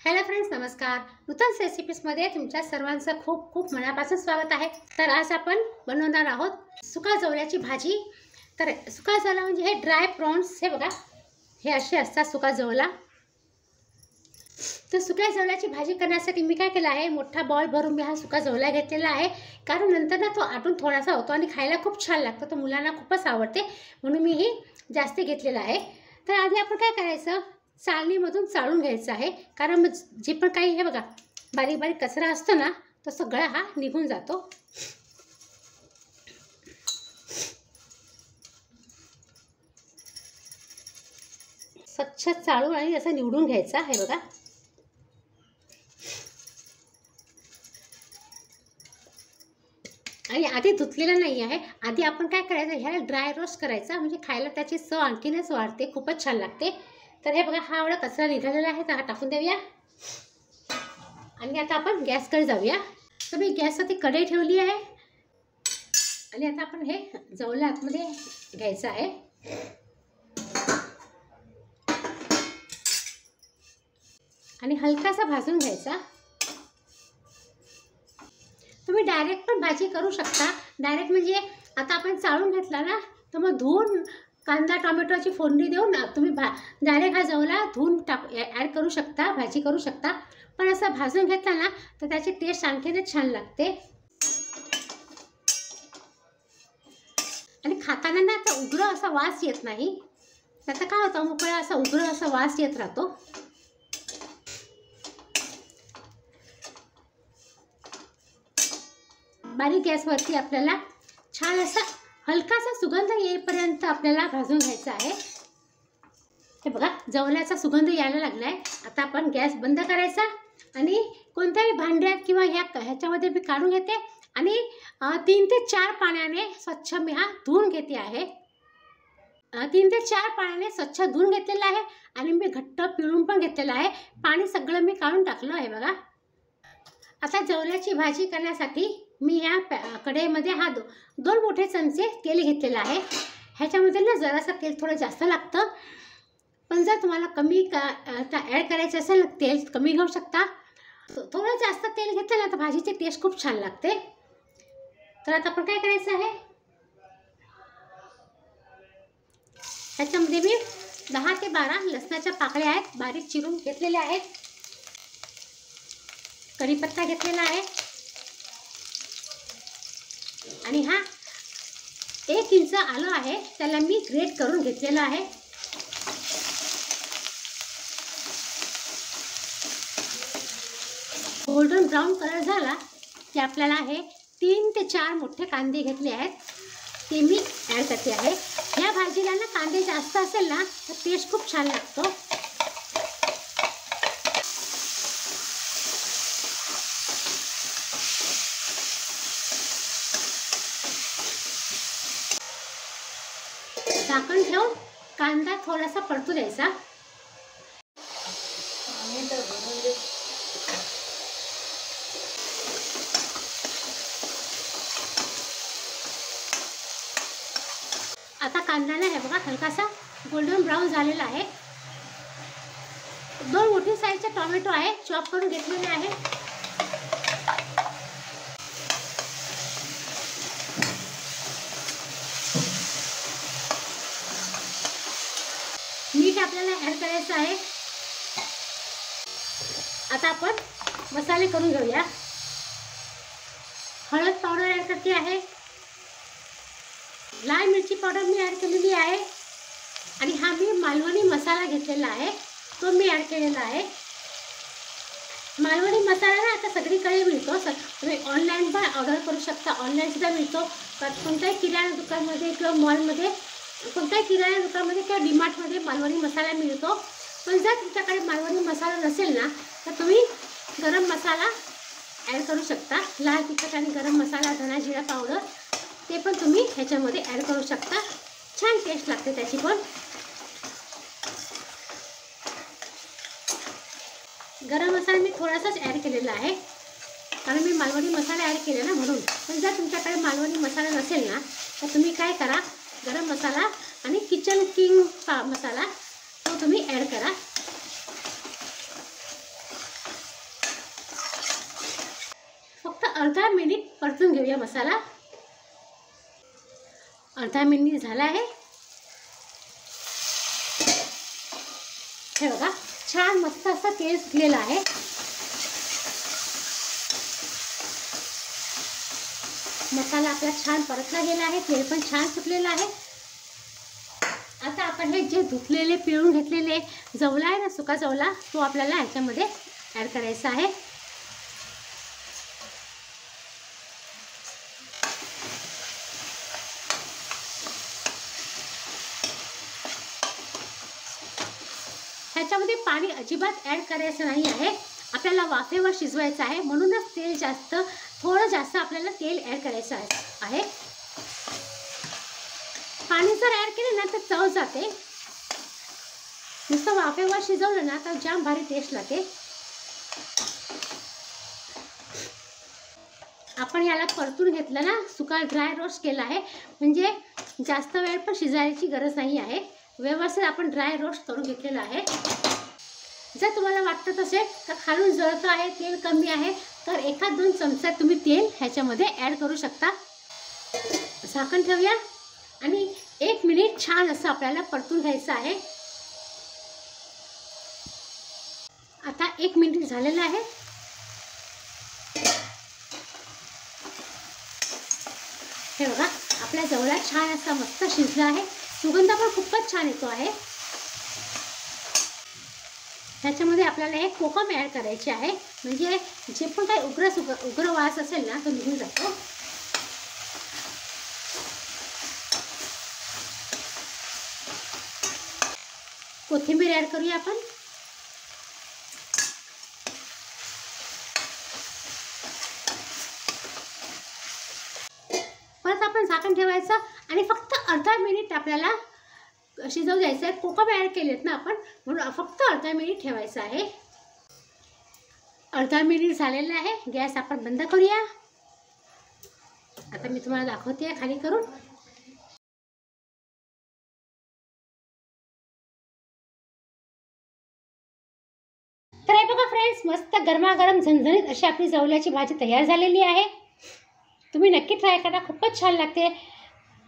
Hello friends, नमस्कार. नूतन रेसिपीजमध्ये तुमच्या सर्वांचं खूप खूप मनापासून स्वागत आहे. तर आज आपण बनवणार आहोत सुका जवल्याची भाजी. तर सुका जवला म्हणजे हे ड्राय प्रॉन्स, हे बघा, हे असे असतात सुका जवला. तर सुक्या जवल्याची भाजी करण्यासाठी मी काय केलं आहे, मोठा बॉल भरून मी हा सुका जवला घेतलेला आहे. कारण नंतर ना तो आटून थोडासा होतो आणि खायला खूप छान लागतो. तो मुलांना खूपच आवडते, म्हणून मी ही जास्त घेतलेला आहे. तर आधी आपण काय करायचं, चाळणीमधून चाळून घ्यायचं आहे. कारण मग जे पण काही हे बघा बारीक बारीक कचरा असतो ना, तो सगळा हा निघून जातो. स्वच्छ चाळून आणि असं निवडून घ्यायचा आहे बघा. आणि आधी धुतलेलं नाही आहे. आधी आपण काय करायचं, ह्याला ड्राय रोस्ट करायचा, म्हणजे खायला त्याची चव आणखीनच वाढते, खूपच छान लागते. तर हे बघा, हा एवढा कचरा निघालेला आहे, तर हा टाकून देऊया. आणि आता आपण गॅसकडे जाऊया. तर मी गॅसवरती कढई ठेवली आहे आणि आता आपण हे जवलं आतमध्ये घ्यायचं आहे. आणि हलकासा भाजून घ्यायचा. तुम्ही डायरेक्ट पण भाजी करू शकता. डायरेक्ट म्हणजे आता आपण चाळून घेतला ना, तर मग धुवून कांदा टोमॅटोची फोडणी देऊन तुम्ही डायरेक्ट हा जवला धुवून ॲड करू शकता, भाजी करू शकता. पण असं भाजून घेतला ना, तर त्याची टेस्ट आणखीनच छान लागते. आणि खाताना ना आता उग्र असा वास येत नाही. त्याचा काय होतं, मोकळा असा उग्र असा वास येत राहतो. बारीक गॅसवरती आपल्याला छान असा हलकासा सुगंध येईपर्यंत आपल्याला भाजून घ्यायचा आहे. हे बघा, जवल्याचा सुगंध यायला लागला आहे. आता आपण गॅस बंद करायचा आणि कोणत्याही भांड्यात किंवा ह्याच्यामध्ये मी काढून घेते आणि 3 ते 4 पाण्याने स्वच्छ मी हा धुवून घेते आहे. 3 ते 4 पाण्याने स्वच्छ धुवून घेतलेला आहे आणि मी घट्ट पिळून पण घेतलेलं आहे. पाणी सगळं मी काढून टाकलं आहे बघा. आता जवल्याची भाजी करण्यासाठी मी या कढईमध्ये हा 2 मोठे चमचे तेल घेतलेलं आहे. ह्याच्यामध्ये ना जरासं तेल थोडं जास्त लागतं, पण जर तुम्हाला कमी ॲड करायचं असेल, तेल कमी घेऊ शकता. थोडं जास्त तेल घेतलं ना, तर भाजीची टेस्ट खूप छान लागते. तर आता आपण काय करायचं आहे, ह्याच्यामध्ये मी 10 ते 12 लसणाच्या पाकळ्या आहेत, बारीक चिरून घेतलेल्या आहेत. कढीपत्ता घेतलेला आहे आणि हा 1 इंच आलं आहे, त्याला मी ग्रेट करून घेतलेलं आहे. गोल्डन ब्राऊन कलर झाला की आपल्याला हे 3 ते 4 मोठे कांदे घेतले आहेत, ते मी ॲड करते आहे. या भाजीला ना कांदे जास्त असेल ना, तर टेस्ट खूप छान लागतो. झाकण ठेवून कांदा थोडासा परतू द्यायचा. आता कांद्याला हे बघा हलकासा गोल्डन ब्राऊन झालेला आहे. 2 मोठी साईजचे टोमॅटो आहे, चॉप करून घेतलेले आहे. मीठ आपल्याला ॲड करायचं आहे. आता आपण मसाले करून घेऊया. हळद पावडर ॲड करते आहे. लाल मिरची पावडर मी ॲड केलेली आहे. आणि हा मी मालवणी मसाला घेतलेला आहे, तो मी ॲड केलेला आहे. मालवणी मसाला ना आता सगळीकडे मिळतो. तुम्ही ऑनलाईन पण ऑर्डर करू शकता, ऑनलाईनसुद्धा मिळतो. कोणत्याही किराणा दुकानमध्ये किंवा मॉलमध्ये, कोणत्याही किराणा दुकानामध्ये किंवा डीमार्टमध्ये मालवणी मसाला मिळतो. पण जर तुमच्याकडे मालवणी मसाला नसेल ना, तर तुम्ही गरम मसाला ॲड करू शकता. लाल तिखट आणि गरम मसाला, धना जिरा पावडर, ते पण तुम्ही ह्याच्यामध्ये ॲड करू शकता. छान टेस्ट लागते त्याची पण. गरम मसाला मी थोडासाच ॲड केलेला आहे, कारण मी मालवणी मसाला ॲड केला ना म्हणून. पण जर तुमच्याकडे मालवणी मसाला नसेल ना, तर तुम्ही काय करा, गरम मसाला आणि किचन किंग मसाला तो तुम्ही ॲड करा. अर्धा मिनिट परतून घेऊया मसाला. अर्धा मिनिट झाला आहे. हे बघा छान मस्त असं तेल सुटलेलं आहे. मसाला आपला छान परतला गेला आहे. तेल पण छान सुटलेलं आहे. आता आपण हे जे धुतलेले पिळून घेतलेले जवला आहे ना, सुका जवला, तो आपल्याला ह्याच्यामध्ये ॲड करायचा आहे. ह्याच्यामध्ये पाणी अजिबात ॲड करायचं नाही आहे. आपल्याला वाफेवर शिजवायचं आहे, म्हणूनच तेल जास्त, थोडं जास्त आपल्याला तेल ॲड करायचं आहे. पाणी जर ॲड केलं ना तर चव जाते. नुसतं वाफेवर शिजवलं ना तर जाम भारी टेस्ट लागते. आपण याला परतून घेतलं ना, सुका ड्राय रोस्ट केला आहे, म्हणजे जास्त वेळ पण शिजायची गरज नाही आहे. व्यवस्थित आपण ड्राय रोस्ट करून घेतलेलं आहे. जर तुम्हाला वाटत असेल तर खालून जळतं आहे, तेल कमी आहे, तर 1-2 चमचा तुम्ही तेल ह्याच्यामध्ये ॲड करू शकता. झाकण ठेवूया आणि 1 मिनिट छान असं आपल्याला परतून घ्यायचं आहे. आता 1 मिनिट झालेलं आहे. हे बघा आपल्या जवळा छान असा मस्त शिजला आहे. सुगंध पण खूपच छान येतो आहे. ह्याच्यामध्ये आपल्याला एक कोकम ॲड करायचे आहे, म्हणजे जे पण काही उग्र वास असेल ना तो निघून जातो. कोथिंबीर ॲड करूया आपण. परत आपण झाकण ठेवायचं आणि फक्त अर्धा मिनिट आपल्याला शिजवू द्यायचं आहे. कोकम ॲड केलेत ना आपण, म्हणून फक्त अर्धा मिनिट ठेवायचं आहे. अर्धा मिनिट झालेला आहे. गॅस आपण बंद करूया. आता मी तुम्हाला दाखवते खाली करून. तर हे बघा फ्रेंड्स, मस्त गरमागरम झणझणीत अशी आपली जवल्याची भाजी तयार झालेली आहे. तुम्ही नक्की ट्राय करा, खूपच छान लागते.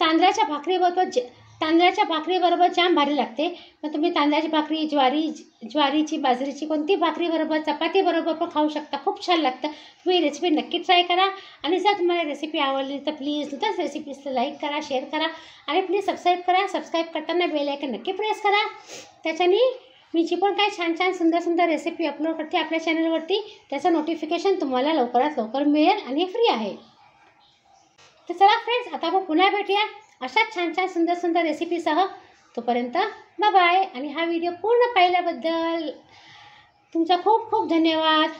तांदळाच्या भाकरीबरोबर जाम भारी लागते. पण तुम्ही तांदळाची भाकरी, ज्वारीची, बाजरीची कोणती भाकरीबरोबर, चपातीबरोबर पण खाऊ शकता. खूप छान लागतं. तुम्ही रेसिपी नक्की ट्राय करा. आणि जर तुम्हाला रेसिपी आवडली तर प्लीज तुमच्याच रेसिपीजला लाईक करा, शेअर करा आणि प्लीज सबस्क्राईब करा. सबस्क्राईब करताना बेल आयकन नक्की प्रेस करा. त्याच्याने मी जी पण काही छान छान सुंदर रेसिपी अपलोड करते आपल्या चॅनलवरती, त्याचं नोटिफिकेशन तुम्हाला लवकरात लवकर मिळेल आणि फ्री आहे. तर चला फ्रेंड्स, आता आपण पुन्हा भेटूया अशाच छान छान सुंदर रेसिपीसह. तोपर्यंत बाय बाय. आणि हा व्हिडिओ पूर्ण पाहिल्याबद्दल तुमचा खूप खूप धन्यवाद.